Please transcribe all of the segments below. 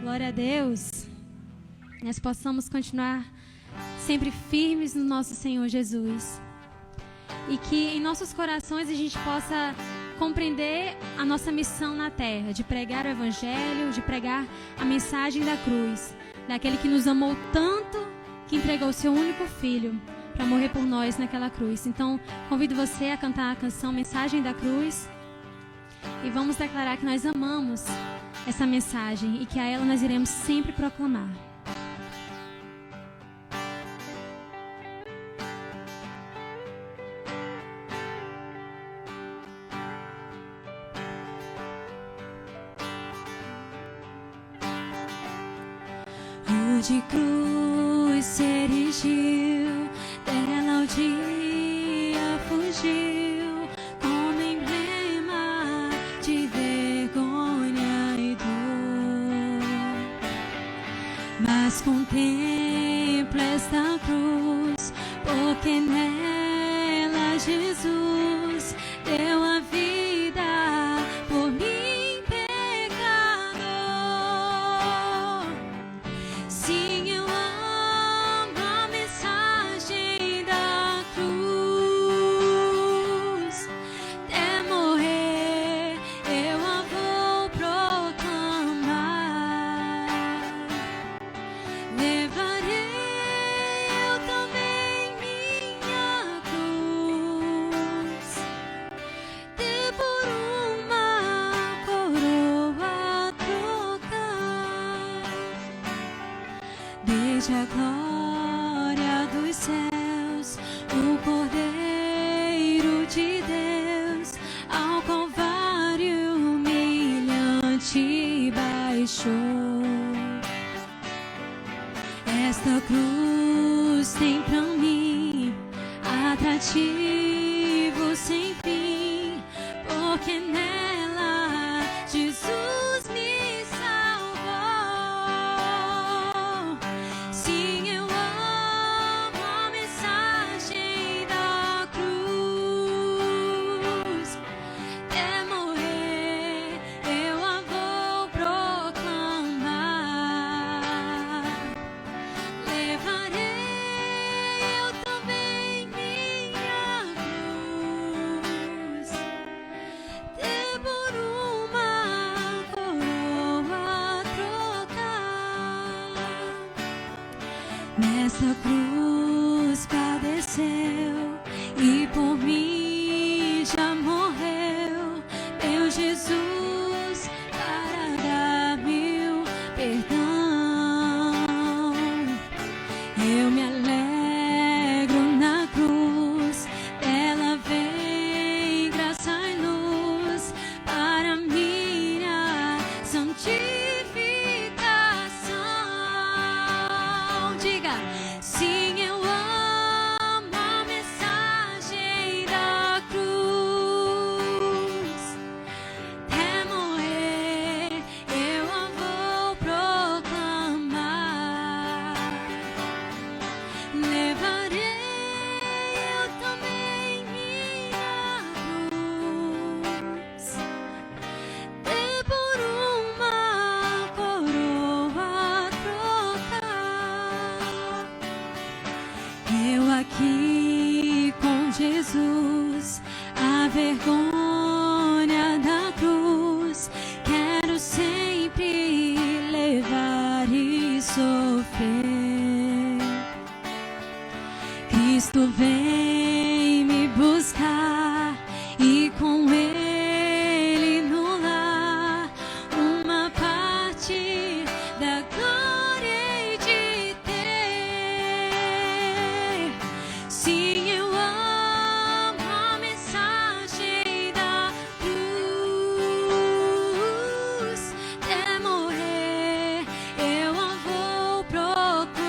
Glória a Deus. Nós possamos continuar sempre firmes no nosso Senhor Jesus. E que em nossos corações a gente possa compreender a nossa missão na terra, de pregar o Evangelho, de pregar a mensagem da cruz, daquele que nos amou tanto que entregou o seu único filho para morrer por nós naquela cruz. Então, convido você a cantar a canção Mensagem da Cruz e vamos declarar que nós amamos essa mensagem e que a ela nós iremos sempre proclamar. De cruz se erigiu, dela o dia fugiu, como emblema de vergonha e dor. Mas contempla esta cruz, porque nela Jesus deu a vida por mim. A glória dos céus, o Cordeiro de Deus, ao Calvário humilhante baixou. Esta cruz tem pra mim atrativo sem fim, porque nela Jesus me salvou. Nessa cruz padeceu e por mim já morreu, meu Jesus, para dar-me o perdão. Eu me alegro na cruz, dela vem graça e luz para minha santificação. Sim, eu amo a mensagem da cruz. Até morrer eu a vou proclamar. Levarei eu também minha cruz, e por uma coroa trocar. Eu aqui com Jesus, a vergonha da cruz, quero sempre levar e sofrer. Cristo vem me buscar e com Ele no lar, uma parte da glória hei de ter. Sim, eu amo a mensagem da cruz. Até morrer eu a vou proclamar.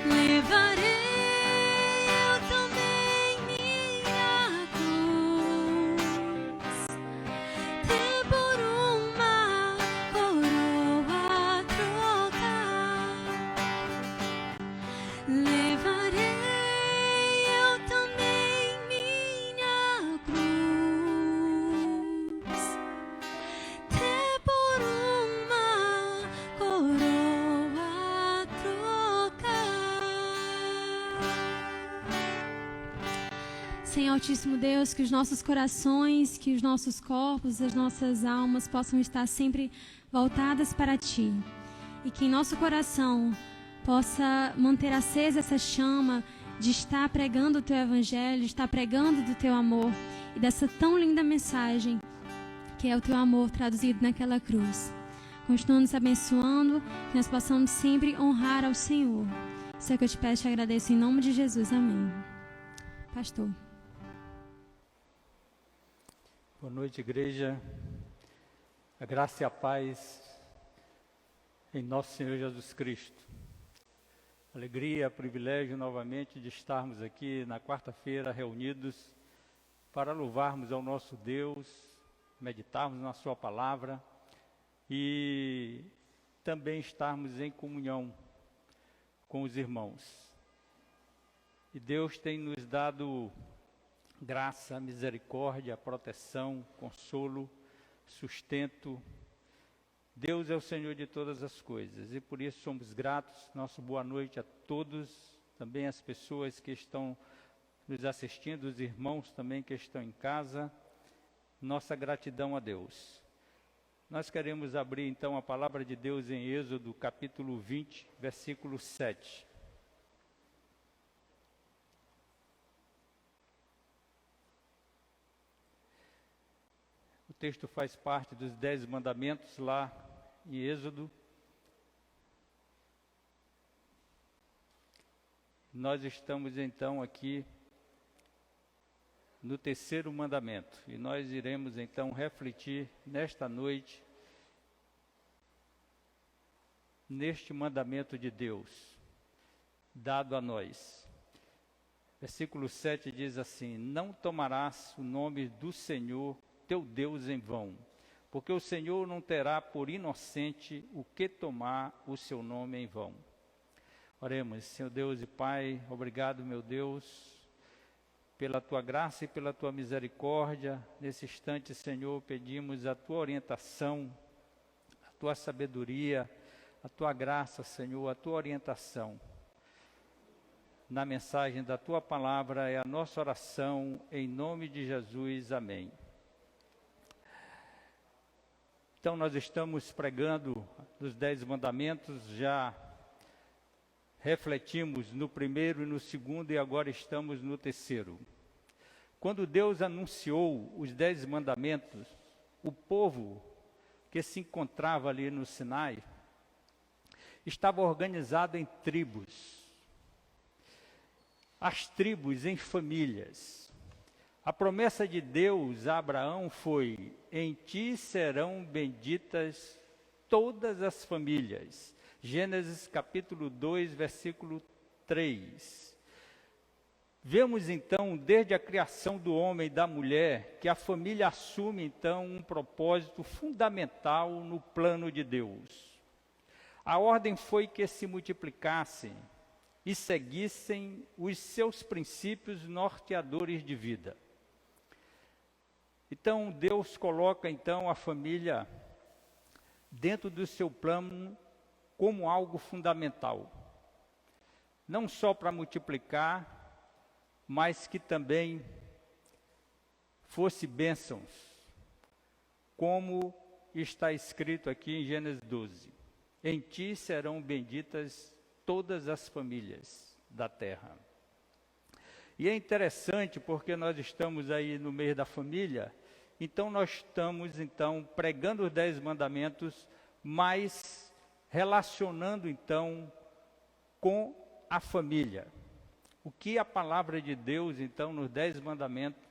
Levarei Senhor Altíssimo Deus, que os nossos corações, que os nossos corpos, as nossas almas possam estar sempre voltadas para Ti. E que em nosso coração possa manter acesa essa chama de estar pregando o Teu Evangelho, de estar pregando do Teu amor e dessa tão linda mensagem que é o Teu amor traduzido naquela cruz. Continua nos abençoando, que nós possamos sempre honrar ao Senhor. Isso é que eu te peço e te agradeço em nome de Jesus. Amém. Pastor. Boa noite, igreja. A graça e a paz em nosso Senhor Jesus Cristo. Alegria, privilégio novamente de estarmos aqui na quarta-feira reunidos para louvarmos ao nosso Deus, meditarmos na sua palavra e também estarmos em comunhão com os irmãos. E Deus tem nos dado graça, misericórdia, proteção, consolo, sustento. Deus é o Senhor de todas as coisas e por isso somos gratos. Nossa boa noite a todos, também as pessoas que estão nos assistindo, os irmãos também que estão em casa. Nossa gratidão a Deus. Nós queremos abrir então a palavra de Deus em Êxodo capítulo 20, versículo 7. O texto faz parte dos 10 mandamentos lá em Êxodo. Nós estamos então aqui no terceiro mandamento e nós iremos então refletir nesta noite neste mandamento de Deus dado a nós. Versículo 7 diz assim: não tomarás o nome do Senhor teu Deus em vão, porque o Senhor não terá por inocente o que tomar o seu nome em vão. Oremos. Senhor Deus e Pai, obrigado, meu Deus, pela Tua graça e pela Tua misericórdia. Nesse instante, Senhor, pedimos a Tua orientação, a Tua sabedoria, a Tua graça, Senhor, a Tua orientação. Na mensagem da Tua palavra é a nossa oração, em nome de Jesus. Amém. Então, nós estamos pregando os 10 mandamentos, já refletimos no primeiro e no segundo e agora estamos no terceiro. Quando Deus anunciou os 10 mandamentos, o povo que se encontrava ali no Sinai estava organizado em tribos. As tribos em famílias. A promessa de Deus a Abraão foi: em ti serão benditas todas as famílias. Gênesis capítulo 2, versículo 3. Vemos então, desde a criação do homem e da mulher, que a família assume então um propósito fundamental no plano de Deus. A ordem foi que se multiplicassem e seguissem os seus princípios norteadores de vida. Então, Deus coloca então a família dentro do seu plano como algo fundamental. Não só para multiplicar, mas que também fosse bênçãos, como está escrito aqui em Gênesis 12. Em ti serão benditas todas as famílias da terra. E é interessante porque nós estamos aí no meio da família, então nós estamos então pregando os 10 mandamentos, mas relacionando então com a família. O que a palavra de Deus então nos 10 mandamentos,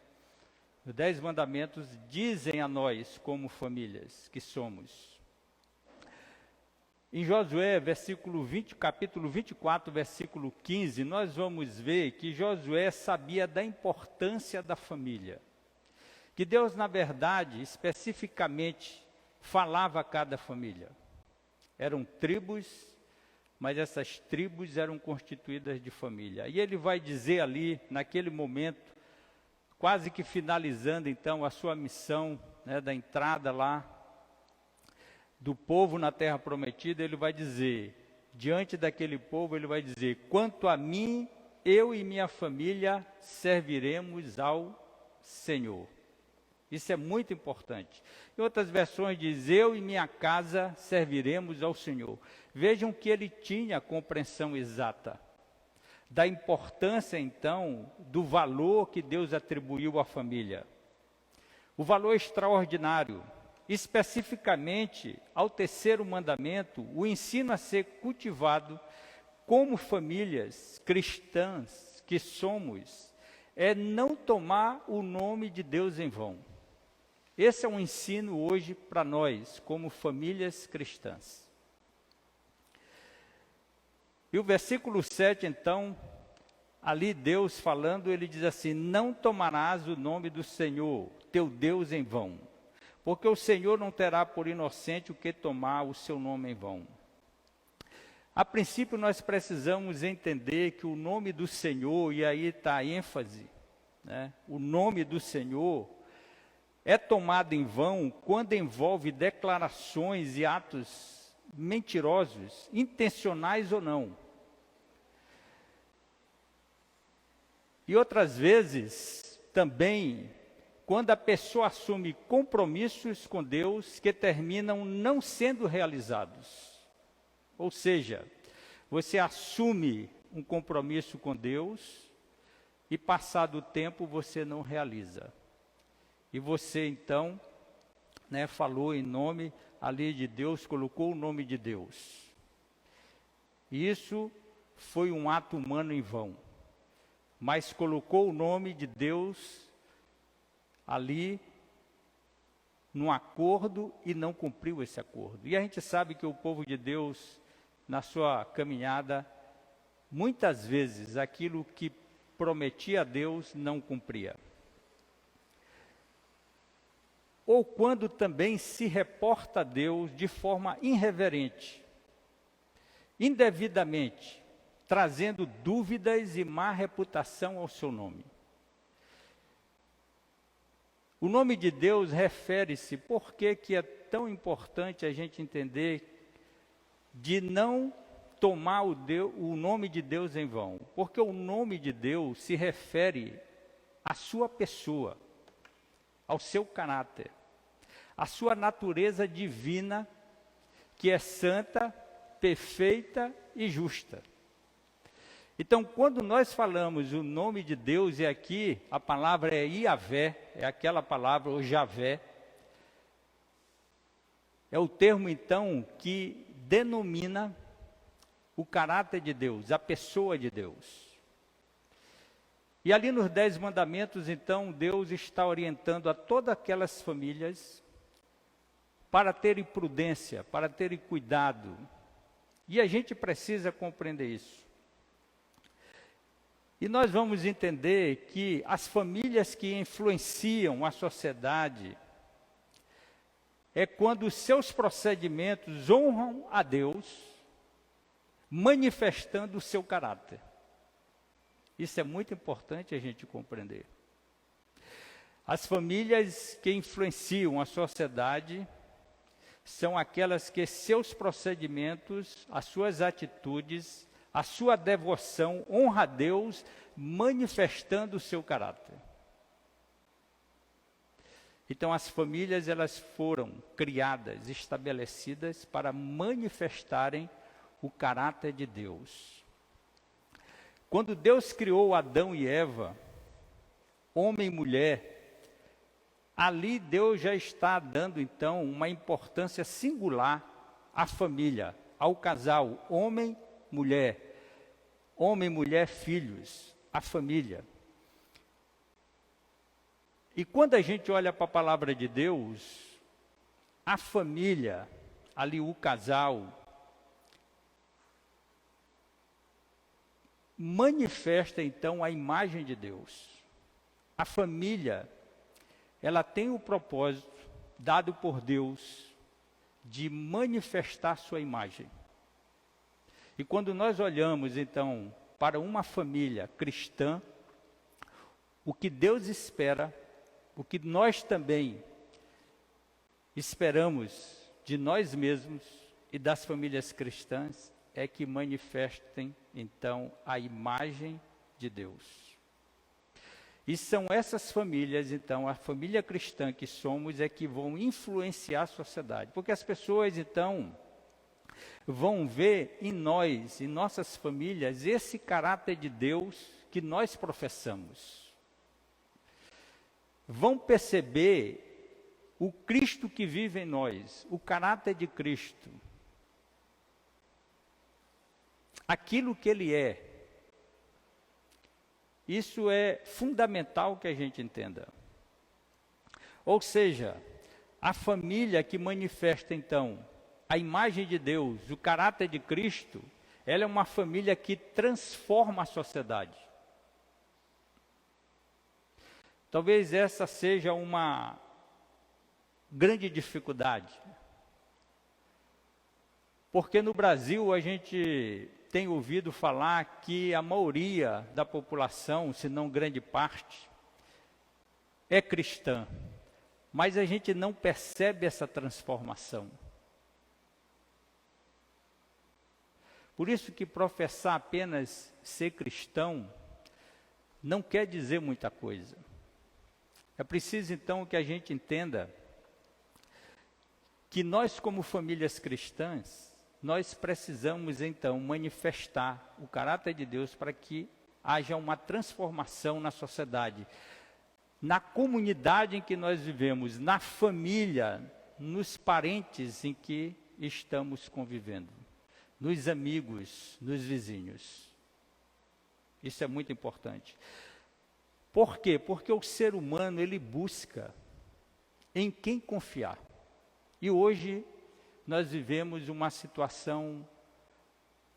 os 10 mandamentos dizem a nós como famílias que somos. Em Josué, capítulo 24, versículo 15, nós vamos ver que Josué sabia da importância da família. Que Deus, na verdade, especificamente, falava a cada família. Eram tribos, mas essas tribos eram constituídas de família. E ele vai dizer ali, naquele momento, quase que finalizando então a sua missão, né, da entrada lá, do povo na terra prometida, ele vai dizer, diante daquele povo, ele vai dizer: quanto a mim eu e minha família serviremos ao Senhor. Isso é muito importante. Em outras versões diz, eu e minha casa serviremos ao Senhor. Vejam que ele tinha a compreensão exata da importância, então, do valor que Deus atribuiu à família. O valor extraordinário, especificamente ao terceiro mandamento, o ensino a ser cultivado como famílias cristãs que somos, é não tomar o nome de Deus em vão. Esse é um ensino hoje para nós, como famílias cristãs. E o versículo 7, então, ali Deus falando, ele diz assim, não tomarás o nome do Senhor, teu Deus, em vão, porque o Senhor não terá por inocente o que tomar o seu nome em vão. A princípio, nós precisamos entender que o nome do Senhor, e aí está a ênfase, né? O nome do Senhor é tomado em vão quando envolve declarações e atos mentirosos, intencionais ou não. E outras vezes, também, quando a pessoa assume compromissos com Deus que terminam não sendo realizados. Ou seja, você assume um compromisso com Deus e passado o tempo você não realiza. E você então, né, falou em nome ali de Deus, colocou o nome de Deus. E isso foi um ato humano em vão. Mas colocou o nome de Deus ali num acordo e não cumpriu esse acordo. E a gente sabe que o povo de Deus, na sua caminhada, muitas vezes aquilo que prometia a Deus não cumpria. Ou quando também se reporta a Deus de forma irreverente, indevidamente, trazendo dúvidas e má reputação ao seu nome. O nome de Deus refere-se, por que é tão importante a gente entender de não tomar o nome de Deus em vão? Porque o nome de Deus se refere à sua pessoa, ao seu caráter, à sua natureza divina, que é santa, perfeita e justa. Então, quando nós falamos o nome de Deus, e aqui a palavra é Iavé, é aquela palavra, ou Javé, é o termo, então, que denomina o caráter de Deus, a pessoa de Deus. E ali nos 10 mandamentos, então, Deus está orientando a todas aquelas famílias para terem prudência, para terem cuidado. E a gente precisa compreender isso. E nós vamos entender que as famílias que influenciam a sociedade é quando os seus procedimentos honram a Deus, manifestando o seu caráter. Isso é muito importante a gente compreender. As famílias que influenciam a sociedade são aquelas que seus procedimentos, as suas atitudes, a sua devoção honra a Deus, manifestando o seu caráter. Então, as famílias, elas foram criadas, estabelecidas para manifestarem o caráter de Deus. Quando Deus criou Adão e Eva, homem e mulher, ali Deus já está dando, então, uma importância singular à família, ao casal, homem e mulher, filhos, a família. E quando a gente olha para a palavra de Deus, a família, ali o casal, manifesta então a imagem de Deus. A família, ela tem o propósito dado por Deus de manifestar sua imagem. E quando nós olhamos, então, para uma família cristã, o que Deus espera, o que nós também esperamos de nós mesmos e das famílias cristãs, é que manifestem, então, a imagem de Deus. E são essas famílias, então, a família cristã que somos, é que vão influenciar a sociedade. Porque as pessoas, então, vão ver em nós, em nossas famílias, esse caráter de Deus que nós professamos. Vão perceber o Cristo que vive em nós, o caráter de Cristo. Aquilo que Ele é. Isso é fundamental que a gente entenda. Ou seja, a família que manifesta, então, a imagem de Deus, o caráter de Cristo, ela é uma família que transforma a sociedade. Talvez essa seja uma grande dificuldade. Porque no Brasil a gente tem ouvido falar que a maioria da população, se não grande parte, é cristã. Mas a gente não percebe essa transformação. Por isso que professar apenas ser cristão não quer dizer muita coisa. É preciso então que a gente entenda que nós, como famílias cristãs, nós precisamos então manifestar o caráter de Deus para que haja uma transformação na sociedade, na comunidade em que nós vivemos, na família, nos parentes em que estamos convivendo, nos amigos, nos vizinhos. Isso é muito importante. Por quê? Porque o ser humano, ele busca em quem confiar. E hoje nós vivemos uma situação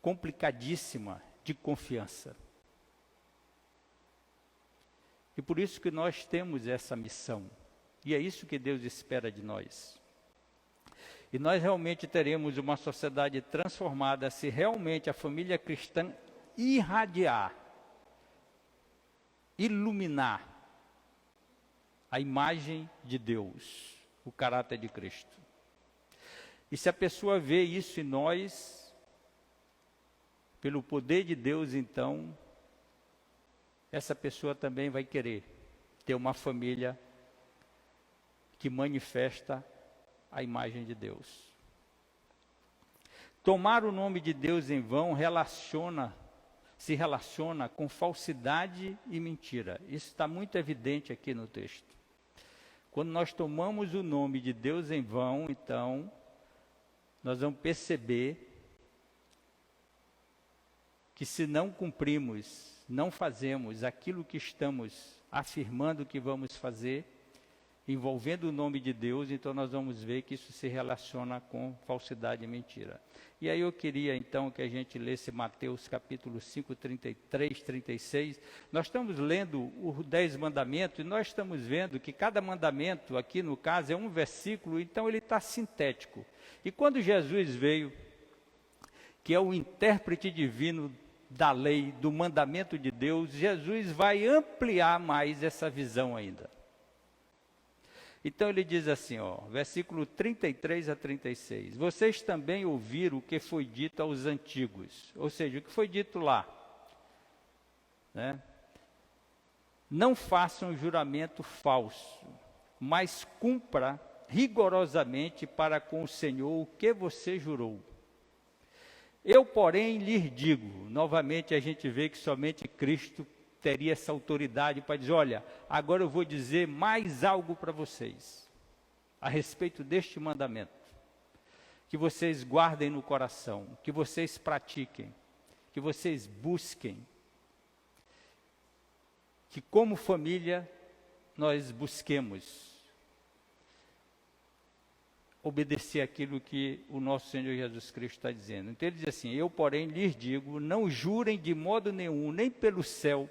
complicadíssima de confiança. E por isso que nós temos essa missão. E é isso que Deus espera de nós. E nós realmente teremos uma sociedade transformada se realmente a família cristã irradiar, iluminar a imagem de Deus, o caráter de Cristo. E se a pessoa vê isso em nós, pelo poder de Deus, então, essa pessoa também vai querer ter uma família que manifesta a imagem de Deus. Tomar o nome de Deus em vão se relaciona com falsidade e mentira. Isso está muito evidente aqui no texto. Quando nós tomamos o nome de Deus em vão, então, nós vamos perceber que se não cumprimos, não fazemos aquilo que estamos afirmando que vamos fazer, envolvendo o nome de Deus, então nós vamos ver que isso se relaciona com falsidade e mentira. E aí eu queria então que a gente lesse Mateus capítulo 5, 33, 36. Nós estamos lendo os 10 mandamentos e nós estamos vendo que cada mandamento, aqui no caso, é um versículo, então ele está sintético. E quando Jesus veio, que é o intérprete divino da lei, do mandamento de Deus, Jesus vai ampliar mais essa visão ainda. Então ele diz assim, versículo 33 a 36. Vocês também ouviram o que foi dito aos antigos. Ou seja, o que foi dito lá. Né? Não façam juramento falso, mas cumpra rigorosamente para com o Senhor o que você jurou. Eu, porém, lhes digo, novamente a gente vê que somente Cristo teria essa autoridade para dizer, olha, agora eu vou dizer mais algo para vocês, a respeito deste mandamento, que vocês guardem no coração, que vocês pratiquem, que vocês busquem, que como família nós busquemos obedecer aquilo que o nosso Senhor Jesus Cristo está dizendo. Então ele diz assim, eu porém lhes digo, não jurem de modo nenhum, nem pelo céu,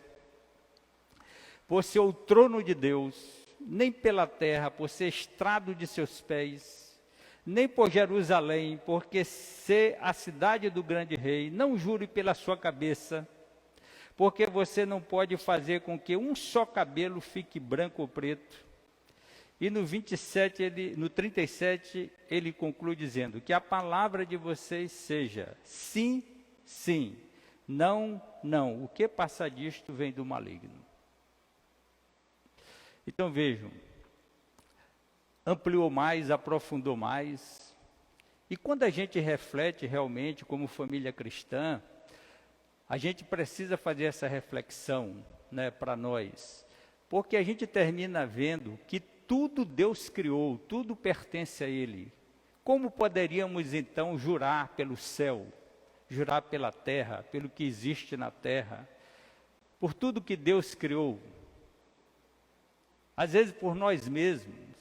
por ser o trono de Deus, nem pela terra, por ser estrado de seus pés, nem por Jerusalém, porque ser a cidade do grande rei, não jure pela sua cabeça, porque você não pode fazer com que um só cabelo fique branco ou preto. E no 37, ele conclui dizendo, que a palavra de vocês seja sim, sim, Não, não, o que passa disto vem do maligno. Então vejam, ampliou mais, aprofundou mais. E quando a gente reflete realmente como família cristã, a gente precisa fazer essa reflexão, né, para nós. Porque a gente termina vendo que tudo Deus criou, tudo pertence a Ele. Como poderíamos então jurar pelo céu, jurar pela terra, pelo que existe na terra, por tudo que Deus criou? Às vezes por nós mesmos.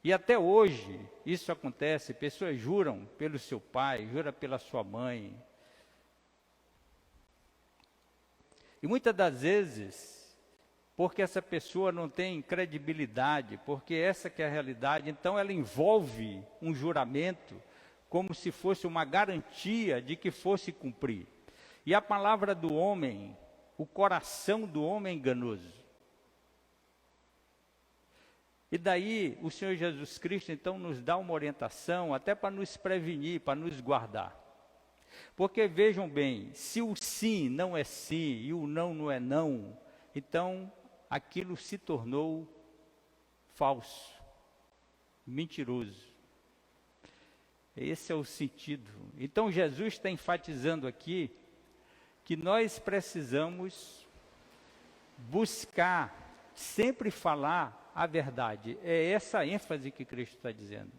E até hoje isso acontece, pessoas juram pelo seu pai, juram pela sua mãe. E muitas das vezes, porque essa pessoa não tem credibilidade, porque essa que é a realidade, então ela envolve um juramento como se fosse uma garantia de que fosse cumprir. E a palavra do homem, o coração do homem é enganoso. E daí o Senhor Jesus Cristo então nos dá uma orientação até para nos prevenir, para nos guardar. Porque vejam bem, se o sim não é sim e o não não é não, então aquilo se tornou falso, mentiroso. Esse é o sentido. Então Jesus está enfatizando aqui que nós precisamos buscar, sempre falar a verdade. É essa a ênfase que Cristo está dizendo.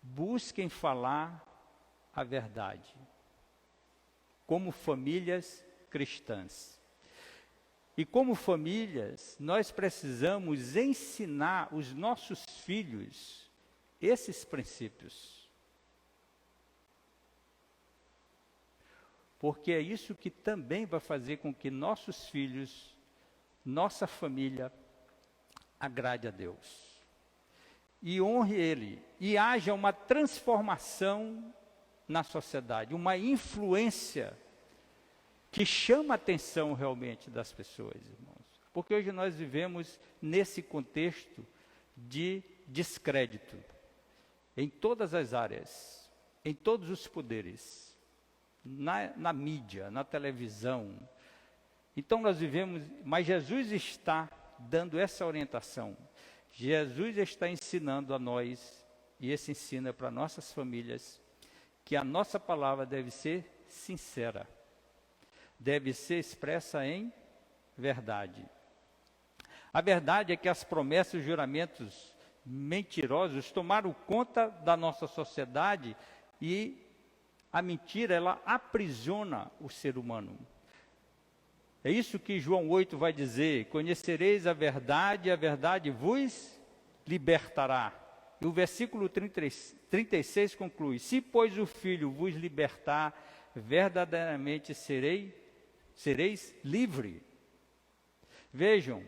Busquem falar a verdade, como famílias cristãs. E como famílias, nós precisamos ensinar os nossos filhos esses princípios. Porque é isso que também vai fazer com que nossos filhos, nossa família, agrade a Deus. E honre Ele. E haja uma transformação na sociedade, uma influência que chama a atenção realmente das pessoas, irmãos. Porque hoje nós vivemos nesse contexto de descrédito, em todas as áreas, em todos os poderes, na mídia, na televisão. Então nós vivemos, mas Jesus está dando essa orientação. Jesus está ensinando a nós, e esse ensina para nossas famílias, que a nossa palavra deve ser sincera, deve ser expressa em verdade. A verdade é que as promessas e juramentos mentirosos tomaram conta da nossa sociedade e a mentira, ela aprisiona o ser humano. É isso que João 8 vai dizer: conhecereis a verdade vos libertará. E o versículo 36 conclui: se, pois, o Filho vos libertar, verdadeiramente sereis livre. Vejam,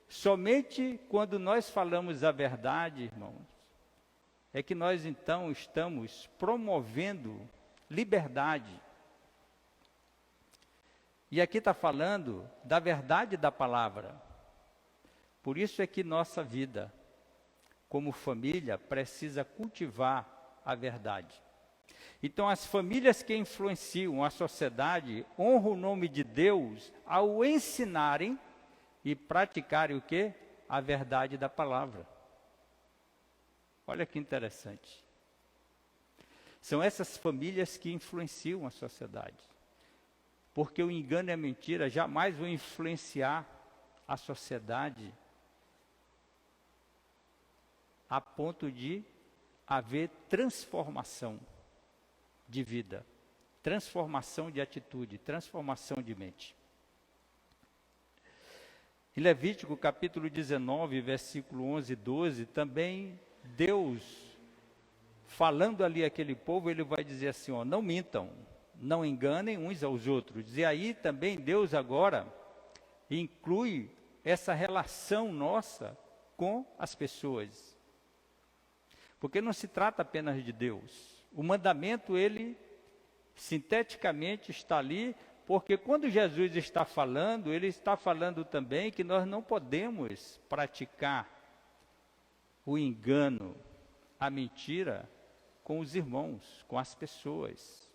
somente quando nós falamos a verdade, irmãos, é que nós então estamos promovendo liberdade. E aqui está falando da verdade da palavra. Por isso é que nossa vida, como família, precisa cultivar a verdade. Então, as famílias que influenciam a sociedade honram o nome de Deus ao ensinarem e praticarem o quê? A verdade da palavra. Olha que interessante. São essas famílias que influenciam a sociedade. Porque o engano e a mentira jamais vão influenciar a sociedade a ponto de haver transformação de vida, transformação de atitude, transformação de mente. Em Levítico capítulo 19, versículo 11 e 12, também Deus, falando ali àquele povo, ele vai dizer assim, ó, não mintam, não enganem uns aos outros. E aí também Deus agora inclui essa relação nossa com as pessoas. Porque não se trata apenas de Deus. O mandamento, ele sinteticamente está ali, porque quando Jesus está falando, ele está falando também que nós não podemos praticar o engano, a mentira com os irmãos, com as pessoas.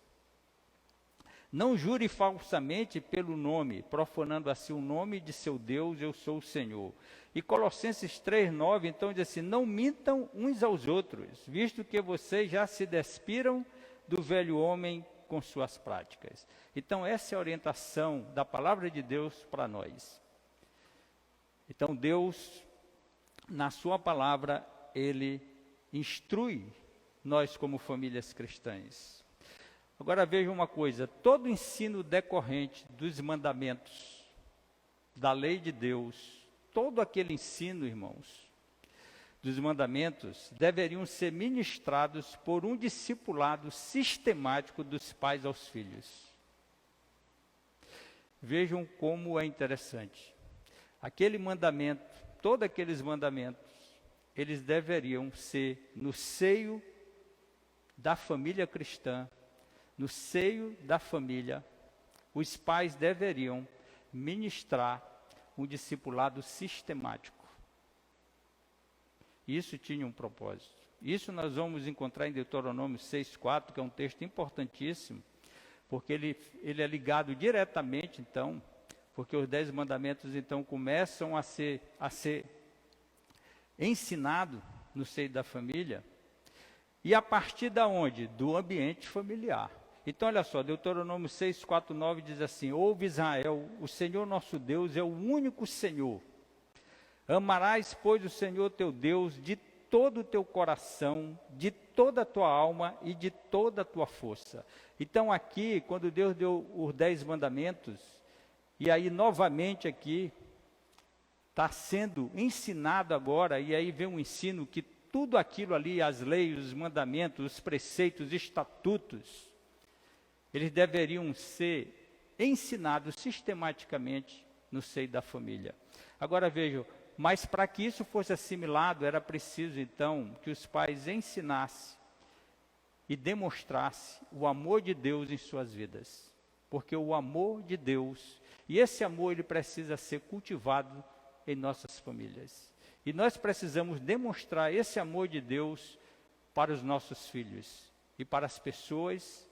Não jure falsamente pelo nome, profanando assim o nome de seu Deus, eu sou o Senhor. E Colossenses 3:9, então diz assim, não mintam uns aos outros, visto que vocês já se despiram do velho homem com suas práticas. Então essa é a orientação da palavra de Deus para nós. Então Deus, na sua palavra, Ele instrui nós como famílias cristãs. Agora veja uma coisa, todo ensino decorrente dos mandamentos, da lei de Deus, todo aquele ensino, irmãos, dos mandamentos, deveriam ser ministrados por um discipulado sistemático dos pais aos filhos. Vejam como é interessante. Aquele mandamento, todos aqueles mandamentos, eles deveriam ser no seio da família cristã, no seio da família, os pais deveriam ministrar um discipulado sistemático. Isso tinha um propósito. Isso nós vamos encontrar em Deuteronômio 6:4, que é um texto importantíssimo, porque ele é ligado diretamente, então, porque os 10 mandamentos, então, começam a ser ensinados no seio da família, e a partir da onde? Do ambiente familiar. Então, olha só, Deuteronômio 6:4-9 diz assim, ouve Israel, o Senhor nosso Deus é o único Senhor. Amarás, pois, o Senhor teu Deus de todo o teu coração, de toda a tua alma e de toda a tua força. Então, aqui, quando Deus deu os 10 mandamentos, e aí, novamente aqui, está sendo ensinado agora, e aí vem um ensino que tudo aquilo ali, as leis, os mandamentos, os preceitos, os estatutos, eles deveriam ser ensinados sistematicamente no seio da família. Agora vejam, mas para que isso fosse assimilado, era preciso então que os pais ensinassem e demonstrassem o amor de Deus em suas vidas. Porque o amor de Deus, e esse amor ele precisa ser cultivado em nossas famílias. E nós precisamos demonstrar esse amor de Deus para os nossos filhos e para as pessoas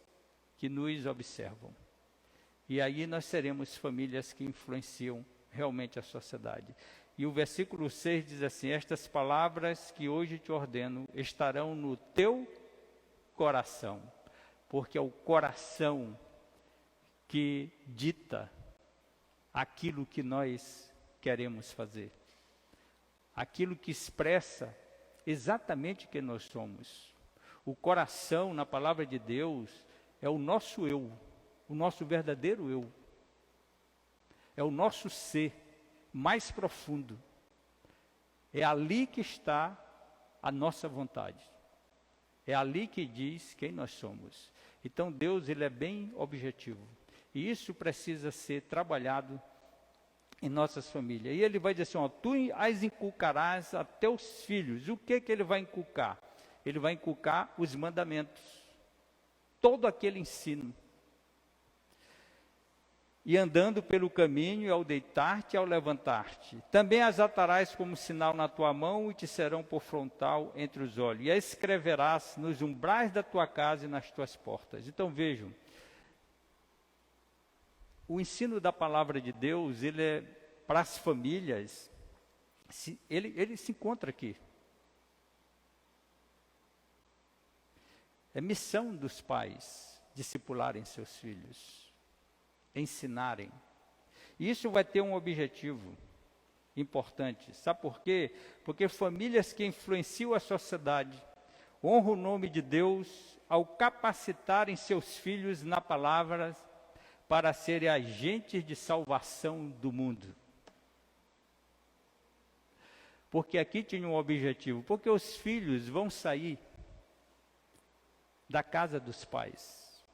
que nos observam. E aí nós seremos famílias que influenciam realmente a sociedade. E o versículo 6 diz assim, estas palavras que hoje te ordeno estarão no teu coração, porque é o coração que dita aquilo que nós queremos fazer, aquilo que expressa exatamente quem nós somos. O coração, na palavra de Deus, é o nosso eu, o nosso verdadeiro eu. É o nosso ser mais profundo. É ali que está a nossa vontade. É ali que diz quem nós somos. Então Deus, ele é bem objetivo. E isso precisa ser trabalhado em nossas famílias. E ele vai dizer assim, ó, tu as inculcarás a teus filhos. O que ele vai inculcar? Ele vai inculcar os mandamentos. Todo aquele ensino. E andando pelo caminho, ao deitar-te e ao levantar-te. Também as atarás como sinal na tua mão e te serão por frontal entre os olhos. E as escreverás nos umbrais da tua casa e nas tuas portas. Então vejam, o ensino da palavra de Deus, ele é para as famílias, ele se encontra aqui. É missão dos pais discipularem seus filhos, ensinarem. E isso vai ter um objetivo importante. Sabe por quê? Porque famílias que influenciam a sociedade honram o nome de Deus ao capacitarem seus filhos na palavra para serem agentes de salvação do mundo. Porque aqui tinha um objetivo, porque os filhos vão sair da casa dos pais.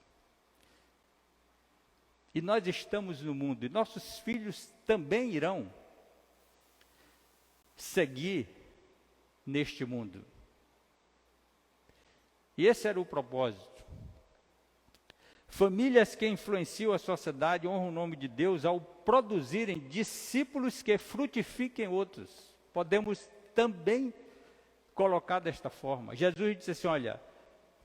E nós estamos no mundo, e nossos filhos também irão seguir neste mundo. E esse era o propósito. Famílias que influenciam a sociedade honram o nome de Deus ao produzirem discípulos que frutifiquem outros. Podemos também colocar desta forma. Jesus disse assim, olha,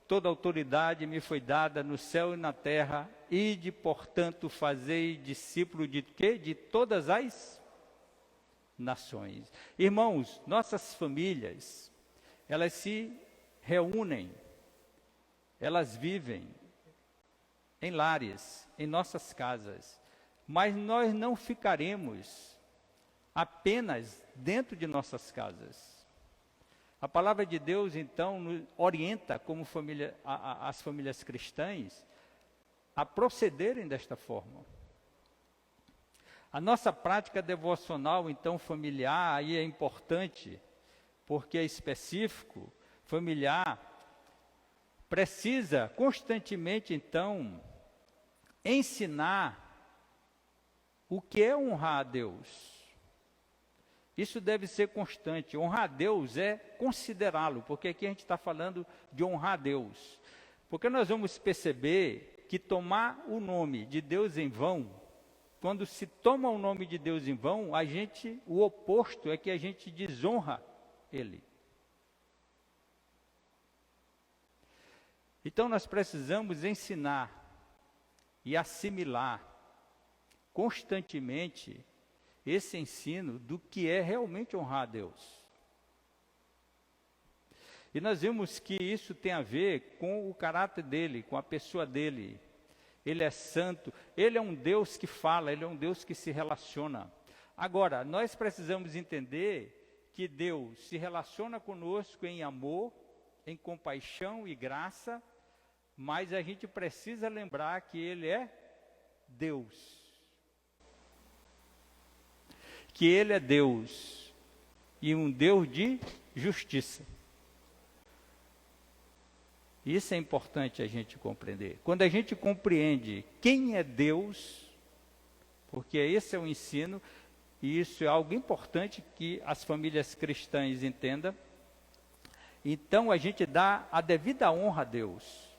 toda autoridade me foi dada no céu e na terra, ide, portanto, fazei discípulo de quê? De todas as nações. Irmãos, nossas famílias, elas se reúnem, elas vivem em lares, em nossas casas, mas nós não ficaremos apenas dentro de nossas casas. A palavra de Deus, então, nos orienta como família, as famílias cristãs a procederem desta forma. A nossa prática devocional, então, familiar, aí é importante, porque é específico, familiar, precisa constantemente, então, ensinar o que é honrar a Deus. Isso deve ser constante. Honrar a Deus é considerá-lo, porque aqui a gente está falando de honrar a Deus. Porque nós vamos perceber que tomar o nome de Deus em vão, quando se toma o nome de Deus em vão, o oposto é que a gente desonra Ele. Então nós precisamos ensinar e assimilar constantemente esse ensino do que é realmente honrar a Deus. E nós vimos que isso tem a ver com o caráter dele, com a pessoa dele. Ele é santo, ele é um Deus que fala, ele é um Deus que se relaciona. Agora, nós precisamos entender que Deus se relaciona conosco em amor, em compaixão e graça, mas a gente precisa lembrar que ele é Deus. Que ele é Deus e um Deus de justiça. Isso é importante a gente compreender. Quando a gente compreende quem é Deus, porque esse é o ensino, e isso é algo importante que as famílias cristãs entendam, então a gente dá a devida honra a Deus.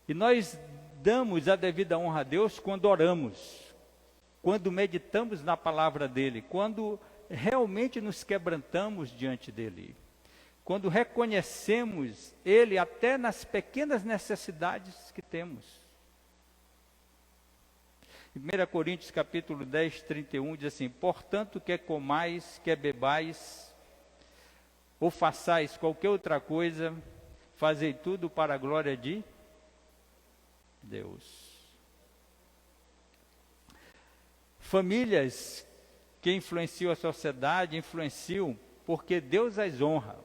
E nós damos a devida honra a Deus quando oramos, quando meditamos na palavra dele, quando realmente nos quebrantamos diante dele, quando reconhecemos ele até nas pequenas necessidades que temos. Em 1 Coríntios capítulo 10, 31 diz assim: portanto, quer comais, quer bebais, ou façais qualquer outra coisa, fazei tudo para a glória de Deus. Famílias que influenciam a sociedade, influenciam porque Deus as honra.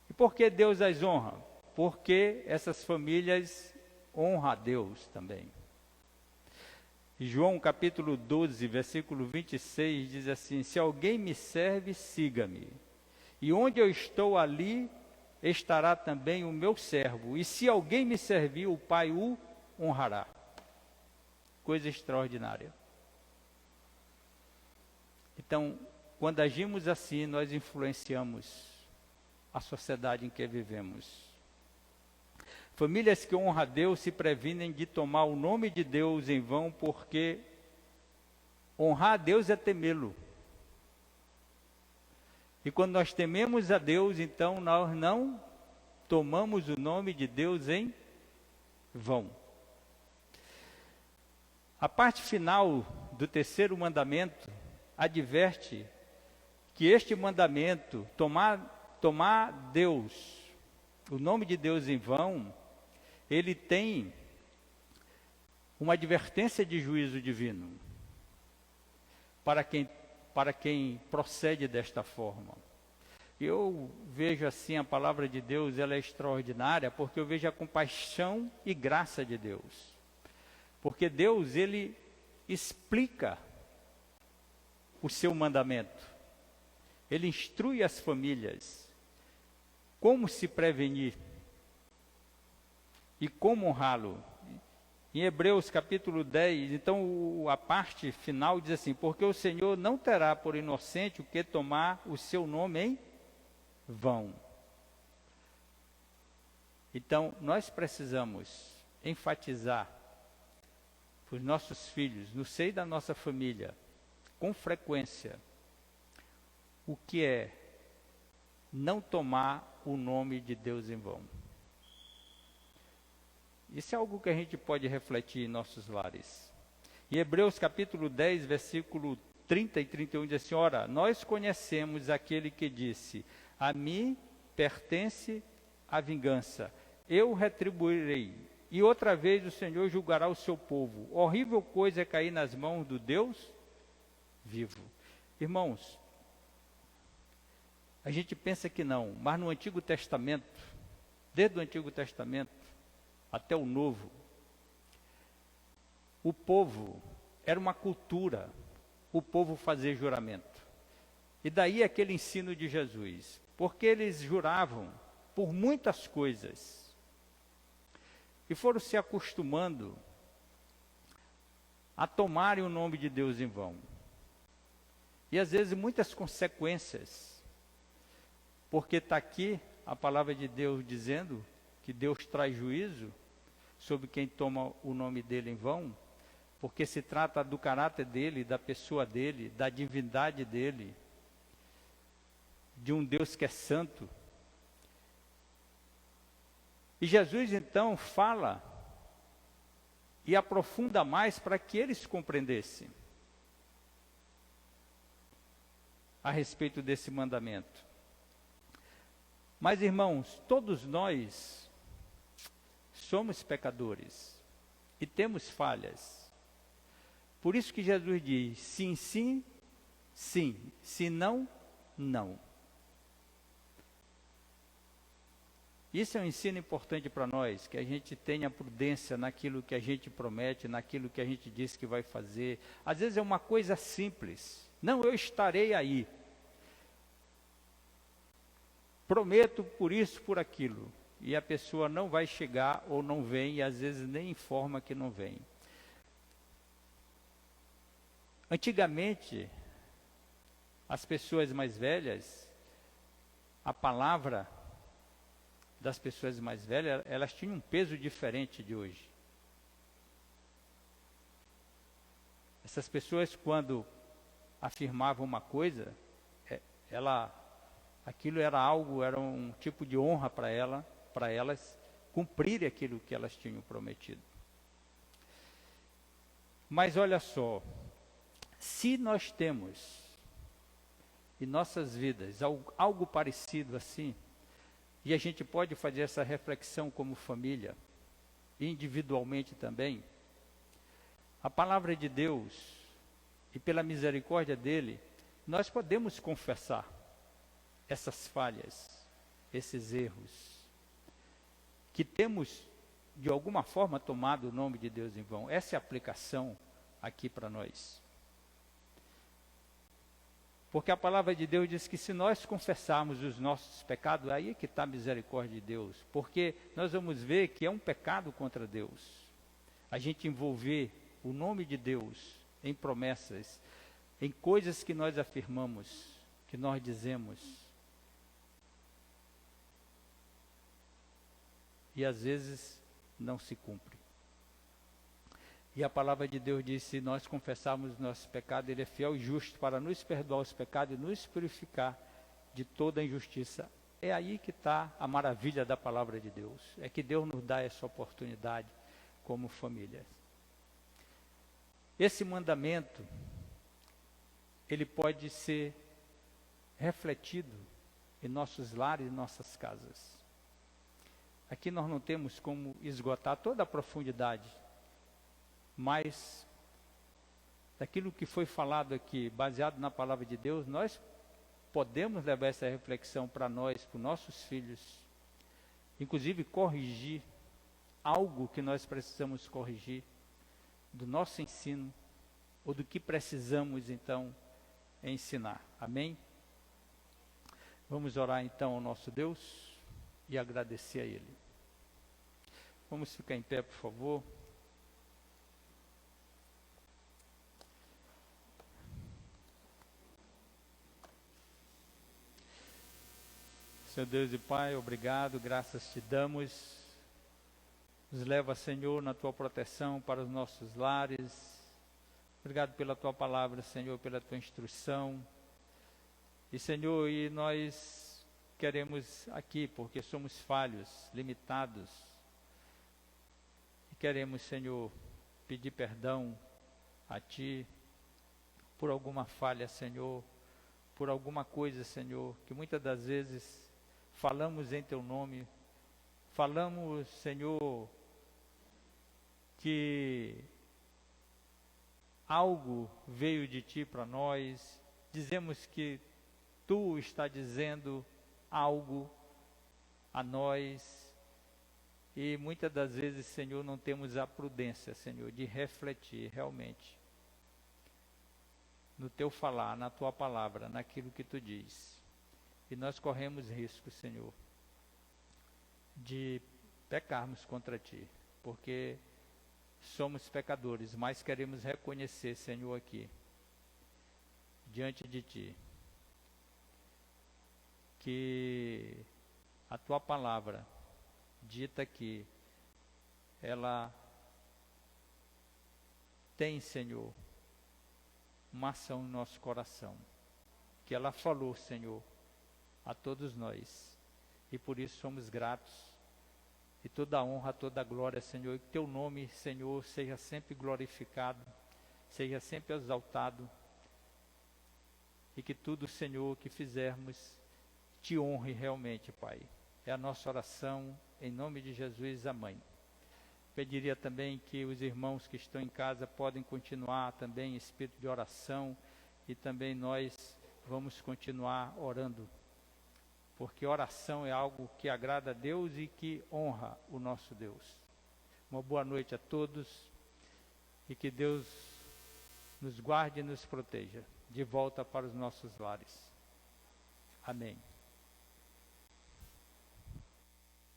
E por que Deus as honra? Porque essas famílias honram a Deus também. E João capítulo 12, versículo 26 diz assim: se alguém me serve, siga-me. E onde eu estou, ali estará também o meu servo. E se alguém me servir, o Pai o honrará. Coisa extraordinária. Então, quando agimos assim, nós influenciamos a sociedade em que vivemos. Famílias que honram a Deus se previnem de tomar o nome de Deus em vão, porque honrar a Deus é temê-lo. E quando nós tememos a Deus, então nós não tomamos o nome de Deus em vão. A parte final do terceiro mandamento adverte que este mandamento, tomar Deus, o nome de Deus em vão, ele tem uma advertência de juízo divino para quem procede desta forma. Eu vejo assim a palavra de Deus, ela é extraordinária, porque eu vejo a compaixão e graça de Deus. Porque Deus, ele explica o seu mandamento. Ele instrui as famílias como se prevenir e como honrá-lo. Em Hebreus capítulo 10, então a parte final diz assim: porque o Senhor não terá por inocente o que tomar o seu nome em vão. Então, nós precisamos enfatizar para os nossos filhos, no seio da nossa família, com frequência, o que é não tomar o nome de Deus em vão. Isso é algo que a gente pode refletir em nossos lares. Em Hebreus capítulo 10, versículo 30 e 31, diz assim: ora, nós conhecemos aquele que disse: a mim pertence a vingança, eu retribuirei. E outra vez o Senhor julgará o seu povo. Horrível coisa é cair nas mãos do Deus vivo. Irmãos, a gente pensa que não, mas no Antigo Testamento, desde o Antigo Testamento até o Novo, o povo, era uma cultura, o povo fazer juramento. E daí aquele ensino de Jesus, porque eles juravam por muitas coisas, e foram se acostumando a tomarem o nome de Deus em vão. E às vezes muitas consequências, porque está aqui a palavra de Deus dizendo que Deus traz juízo sobre quem toma o nome dele em vão, porque se trata do caráter dele, da pessoa dele, da divindade dele, de um Deus que é santo. E Jesus então fala e aprofunda mais para que eles compreendessem a respeito desse mandamento. Mas, irmãos, todos nós somos pecadores e temos falhas. Por isso que Jesus diz: sim, sim, sim, se não, não. Isso é um ensino importante para nós, que a gente tenha prudência naquilo que a gente promete, naquilo que a gente diz que vai fazer. Às vezes é uma coisa simples. Não, eu estarei aí. Prometo por isso, por aquilo. E a pessoa não vai chegar ou não vem, e às vezes nem informa que não vem. Antigamente, as pessoas mais velhas, a palavra das pessoas mais velhas, elas tinham um peso diferente de hoje. Essas pessoas, quando afirmavam uma coisa, aquilo era algo, era um tipo de honra para elas cumprirem aquilo que elas tinham prometido. Mas olha só, se nós temos em nossas vidas algo parecido assim, e a gente pode fazer essa reflexão como família, individualmente também, a palavra de Deus, e pela misericórdia dele, nós podemos confessar essas falhas, esses erros, que temos de alguma forma tomado o nome de Deus em vão. Essa é a aplicação aqui para nós. Porque a palavra de Deus diz que se nós confessarmos os nossos pecados, aí é que está a misericórdia de Deus. Porque nós vamos ver que é um pecado contra Deus a gente envolver o nome de Deus em promessas, em coisas que nós afirmamos, que nós dizemos. E às vezes não se cumpre. E a palavra de Deus diz: se nós confessarmos os nossos pecados, Ele é fiel e justo para nos perdoar os pecados e nos purificar de toda a injustiça. É aí que está a maravilha da palavra de Deus. É que Deus nos dá essa oportunidade como família. Esse mandamento, ele pode ser refletido em nossos lares e nossas casas. Aqui nós não temos como esgotar toda a profundidade, mas daquilo que foi falado aqui, baseado na palavra de Deus, nós podemos levar essa reflexão para nós, para os nossos filhos, inclusive corrigir algo que nós precisamos corrigir do nosso ensino, ou do que precisamos então ensinar. Amém? Vamos orar então ao nosso Deus e agradecer a Ele. Vamos ficar em pé, por favor. Senhor Deus e Pai, obrigado, graças te damos. Nos leva, Senhor, na tua proteção para os nossos lares. Obrigado pela tua palavra, Senhor, pela tua instrução. E, Senhor, e nós queremos aqui, porque somos falhos, limitados, e queremos, Senhor, pedir perdão a Ti por alguma falha, Senhor, por alguma coisa, Senhor, que muitas das vezes falamos em Teu nome, falamos, Senhor, que algo veio de Ti para nós, dizemos que Tu está dizendo algo a nós, e muitas das vezes, Senhor, não temos a prudência, Senhor, de refletir realmente no Teu falar, na Tua palavra, naquilo que Tu diz. E nós corremos risco, Senhor, de pecarmos contra Ti, porque somos pecadores, mas queremos reconhecer, Senhor, aqui, diante de Ti, que a Tua palavra, dita aqui, ela tem, Senhor, uma ação em nosso coração, que ela falou, Senhor, a todos nós, e por isso somos gratos, e toda a honra, toda a glória, Senhor, e que Teu nome, Senhor, seja sempre glorificado, seja sempre exaltado, e que tudo, Senhor, que fizermos, Te honre realmente, Pai. É a nossa oração, em nome de Jesus, amém. Pediria também que os irmãos que estão em casa podem continuar também em espírito de oração, e também nós vamos continuar orando, porque oração é algo que agrada a Deus e que honra o nosso Deus. Uma boa noite a todos, e que Deus nos guarde e nos proteja de volta para os nossos lares. Amém.